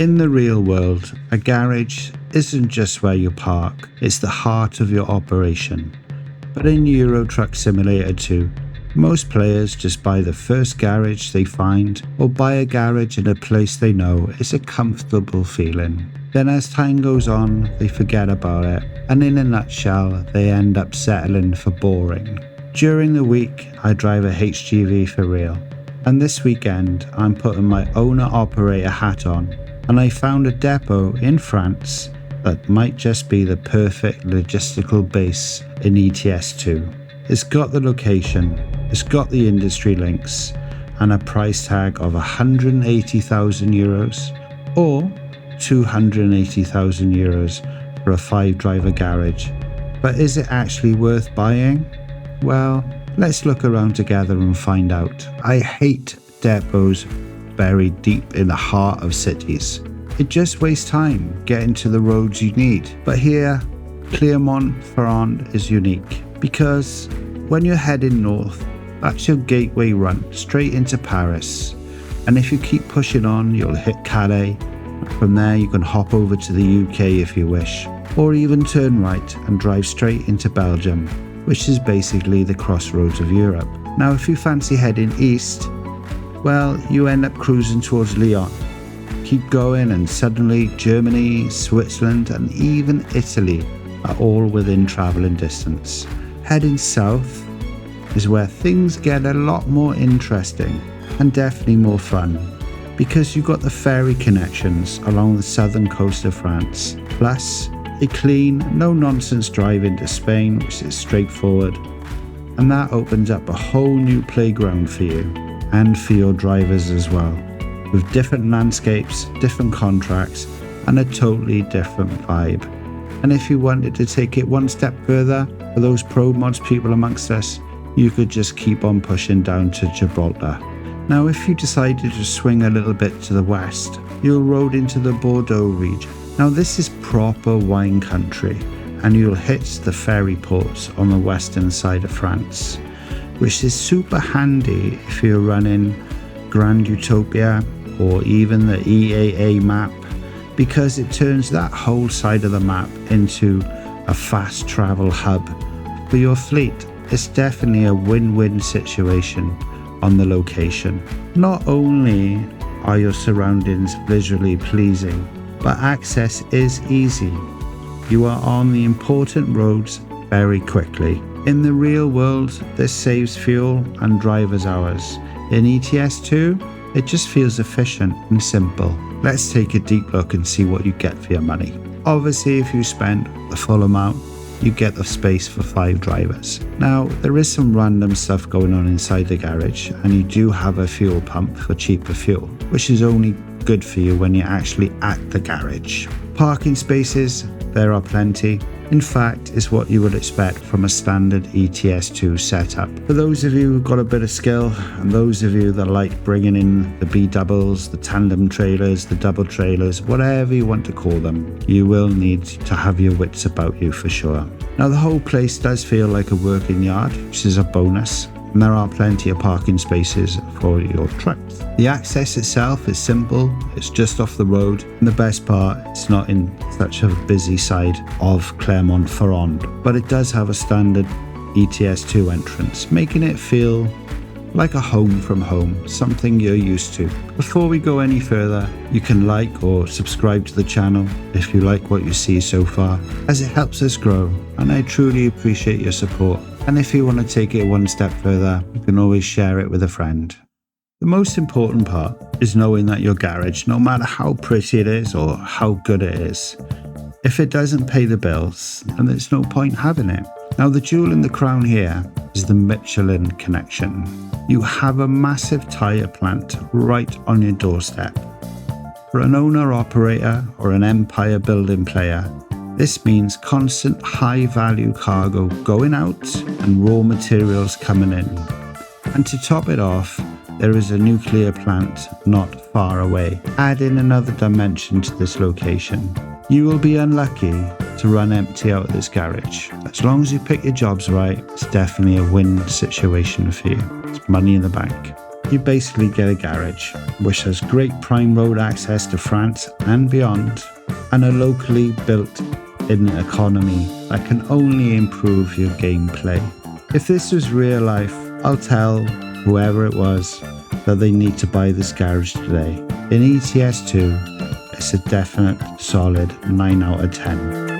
In the real world, a garage isn't just where you park, it's the heart of your operation. But in Euro Truck Simulator 2, most players just buy the first garage they find or buy a garage in a place they know is a comfortable feeling. Then as time goes on, they forget about it, and in a nutshell, they end up settling for boring. During the week, I drive a HGV for real, and this weekend I'm putting my owner-operator hat on, and I found a depot in France that might just be the perfect logistical base in ETS2. It's got the location, it's got the industry links, and a price tag of 180,000 euros or 280,000 euros for a 5-driver garage. But is it actually worth buying? Well, let's look around together and find out. I hate depots buried deep in the heart of cities. It just wastes time getting to the roads you need. But here, Clermont-Ferrand is unique because when you're heading north, that's your gateway run straight into Paris. And if you keep pushing on, you'll hit Calais. From there, you can hop over to the UK if you wish, or even turn right and drive straight into Belgium, which is basically the crossroads of Europe. Now, if you fancy heading east, well, you end up cruising towards Lyon. Keep going and suddenly Germany, Switzerland and even Italy are all within travelling distance. Heading south is where things get a lot more interesting and definitely more fun, because you've got the ferry connections along the southern coast of France, plus a clean, no-nonsense drive into Spain, which is straightforward, and that opens up a whole new playground for you and for your drivers as well, with different landscapes, different contracts, and a totally different vibe. And if you wanted to take it one step further, for those pro mods people amongst us, you could just keep on pushing down to Gibraltar. Now, if you decided to swing a little bit to the west, you'll road into the Bordeaux region. Now, this is proper wine country, and you'll hit the ferry ports on the western side of France, which is super handy if you're running Grand Utopia or even the EAA map, because it turns that whole side of the map into a fast travel hub for your fleet. It's definitely a win-win situation on the location. Not only are your surroundings visually pleasing, but access is easy. You are on the important roads very quickly. In the real world, this saves fuel and driver's hours. In ETS2, it just feels efficient and simple. Let's take a deep look and see what you get for your money. Obviously, if you spend the full amount, you get the space for 5 drivers. Now, there is some random stuff going on inside the garage, and you do have a fuel pump for cheaper fuel, which is only good for you when you're actually at the garage. Parking spaces, there are plenty. In fact, it's what you would expect from a standard ETS2 setup. For those of you who've got a bit of skill, and those of you that like bringing in the B-doubles, the tandem trailers, the double trailers, whatever you want to call them, you will need to have your wits about you for sure. Now, the whole place does feel like a working yard, which is a bonus, and there are plenty of parking spaces for your trucks. The access itself is simple, it's just off the road, and the best part, it's not in such a busy side of Clermont-Ferrand, but it does have a standard ETS2 entrance, making it feel like a home from home, something you're used to. Before we go any further, you can like or subscribe to the channel if you like what you see so far, as it helps us grow, and I truly appreciate your support. And if you want to take it one step further, you can always share it with a friend. The most important part is knowing that your garage, no matter how pretty it is or how good it is, if it doesn't pay the bills, then there's no point having it. Now, the jewel in the crown here is the Michelin connection. You have a massive tyre plant right on your doorstep. For an owner-operator or an empire-building player, this means constant high-value cargo going out and raw materials coming in. And to top it off, there is a nuclear plant not far away, adding another dimension to this location. You will be unlucky to run empty out of this garage. As long as you pick your jobs right, it's definitely a win situation for you. It's money in the bank. you basically get a garage which has great prime road access to France and beyond, and a locally built in economy that can only improve your gameplay. If this was real life, I'll tell whoever it was that they need to buy this garage today. In ETS2, it's a definite solid 9 out of 10.